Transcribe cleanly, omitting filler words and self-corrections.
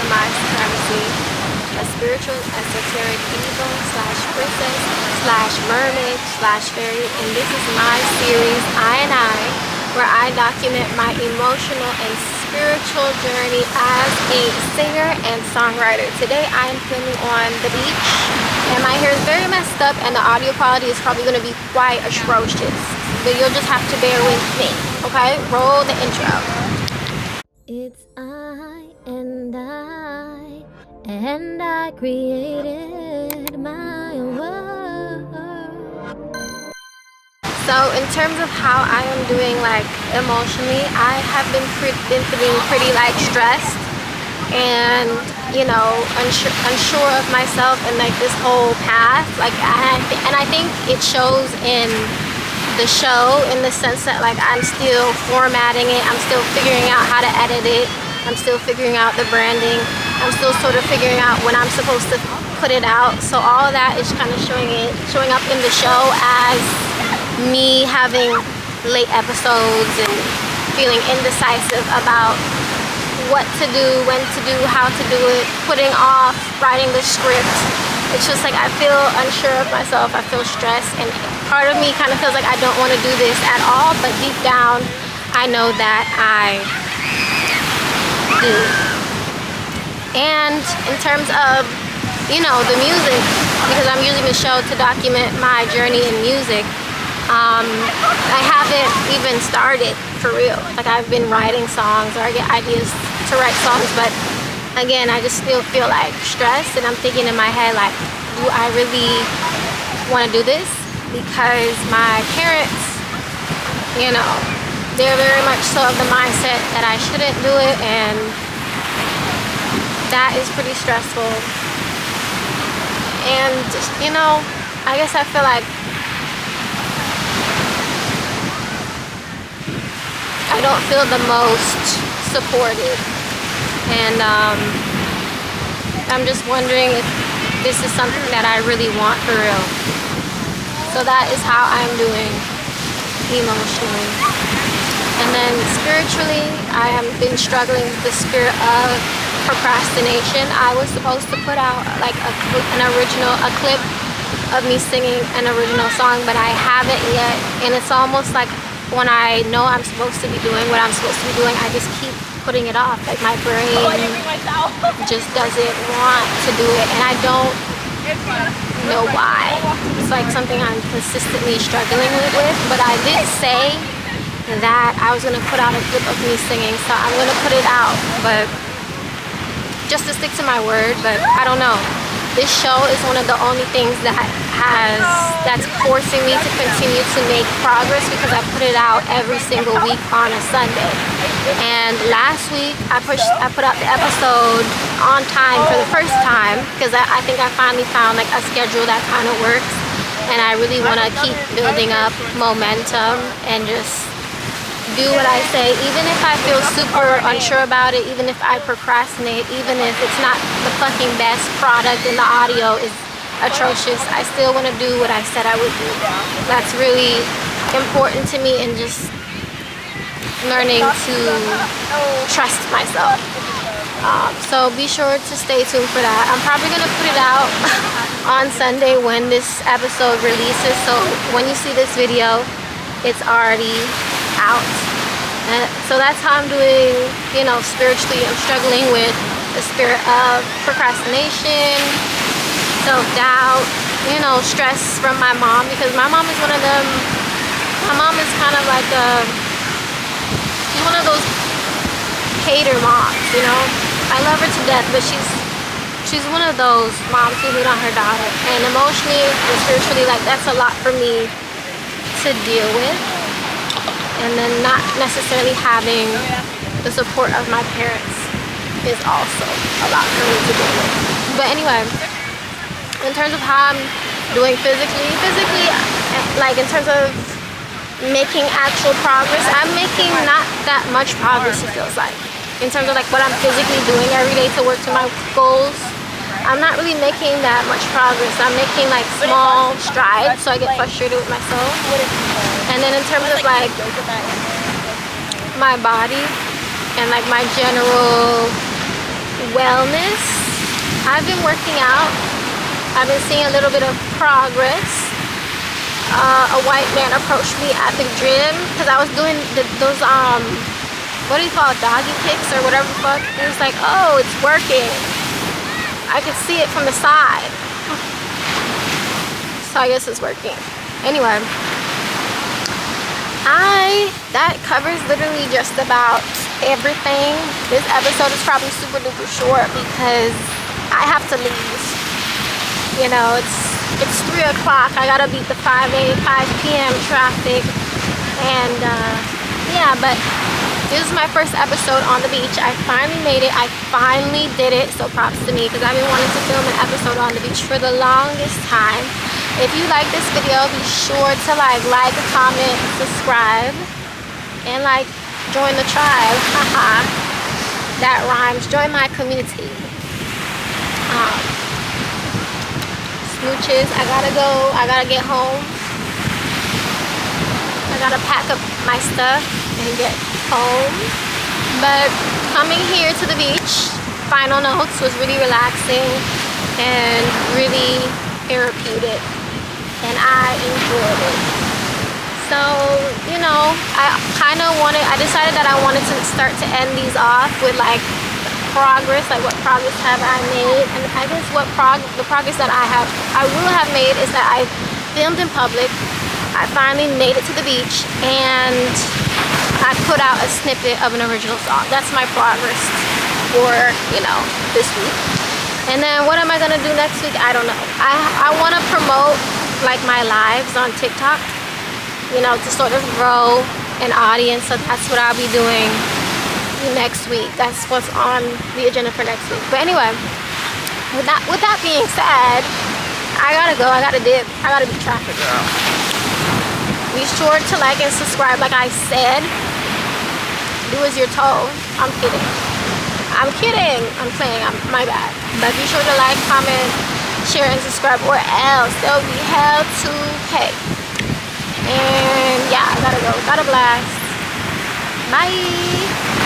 my supremacy, a spiritual esoteric evil slash princess slash mermaid slash fairy, and this is my series, I, where I document my emotional and spiritual journey as a singer and songwriter. Today I am filming on the beach, and my hair is very messed up, and the audio quality is probably going to be quite atrocious, but you'll just have to bear with me, okay? Roll the intro. It's and I created my world. So in terms of how I am doing, like, emotionally, I have been feeling pretty like stressed and, you know, unsure of myself and like this whole path, like, and I think it shows in the show, in the sense that, like, I'm still formatting it, I'm still figuring out how to edit it, I'm still figuring out the branding, I'm still sort of figuring out when I'm supposed to put it out. So all of that is kind of showing up in the show as me having late episodes and feeling indecisive about what to do, when to do, how to do it, putting off writing the script. It's just like I feel unsure of myself, I feel stressed, and part of me kind of feels like I don't want to do this at all, but deep down I know that I do. And in terms of, you know, the music, because I'm using the show to document my journey in music, I haven't even started for real. Like, I've been writing songs, or I get ideas to write songs, but again, I just still feel like stressed, and I'm thinking in my head, like, do I really want to do this? Because my parents, you know, they're very much so of the mindset that I shouldn't do it, and that is pretty stressful. And just, you know, I guess I feel like I don't feel the most supported, and I'm just wondering if this is something that I really want for real. So that is how I'm doing emotionally. And then spiritually, I have been struggling with the spirit of procrastination. I was supposed to put out like a clip of me singing an original song, but I haven't yet. And it's almost like when I know I'm supposed to be doing what I'm supposed to be doing, I just keep putting it off. Like, my brain just doesn't want to do it, and I don't know why. It's like something I'm consistently struggling with, but I did say that I was gonna put out a clip of me singing, so I'm gonna put it out, but just to stick to my word. But I don't know, this show is one of the only things that's forcing me to continue to make progress, because I put it out every single week on a Sunday. And last week I put out the episode on time for the first time, because I think I finally found like a schedule that kind of works, and I really want to keep building up momentum and just do what I say, even if I feel super unsure about it, even if I procrastinate, even if it's not the fucking best product and the audio is atrocious. I still want to do what I said I would do. That's really important to me, and just learning to trust myself. So be sure to stay tuned for that. I'm probably going to put it out on Sunday when this episode releases, so when you see this video, it's already out. And so that's how I'm doing, you know, spiritually. I'm struggling with the spirit of procrastination, self-doubt, you know, stress from my mom, because my mom is one of them. My mom is kind of like she's one of those hater moms, you know. I love her to death, but she's one of those moms who hate on her daughter, and emotionally and spiritually, like, that's a lot for me to deal with. And then not necessarily having the support of my parents is also a lot for me to deal with. But anyway, in terms of how I'm doing physically, like in terms of making actual progress, I'm making not that much progress, it feels like. In terms of like what I'm physically doing every day to work to my goals, I'm not really making that much progress. I'm making like small strides, so I get frustrated with myself. And then in terms of like my body and like my general wellness. I've been working out. I've been seeing a little bit of progress. A white man approached me at the gym because I was doing those what do you call it, doggy kicks or whatever the fuck. He was like, oh, it's working. I could see it from the side. So I guess it's working. Anyway, that covers literally just about everything. This episode is probably super duper short because I have to leave. You know, it's 3 o'clock. I gotta beat the 5 p.m. traffic. And yeah, but this is my first episode on the beach. I finally made it. I finally did it. So props to me because I've been wanting to film an episode on the beach for the longest time. If you like this video, be sure to like, comment, subscribe, and like join the tribe. Haha, that rhymes. Join my community. Smooches. I gotta go. I gotta get home. I gotta pack up my stuff and get home. But coming here to the beach, final notes, was really relaxing and really therapeutic, and I enjoyed it. So, you know, I decided that I wanted to start to end these off with like progress, like what progress have I made. And I guess the progress that I will have made is that I filmed in public. I finally made it to the beach and I put out a snippet of an original song. That's my progress for, you know, this week. And then what am I gonna do next week? I don't know. I wanna promote like my lives on TikTok, you know, to sort of grow an audience. So that's what I'll be doing next week. That's what's on the agenda for next week. But anyway, with that being said, I gotta go. I gotta dip. I gotta be traffic girl. Be sure to like and subscribe like I said. Do as you're told. I'm kidding. I'm kidding. I'm playing. My bad. But be sure to like, comment, share, and subscribe, or else there'll be hell to pay. And yeah, I gotta go. Gotta blast. Bye.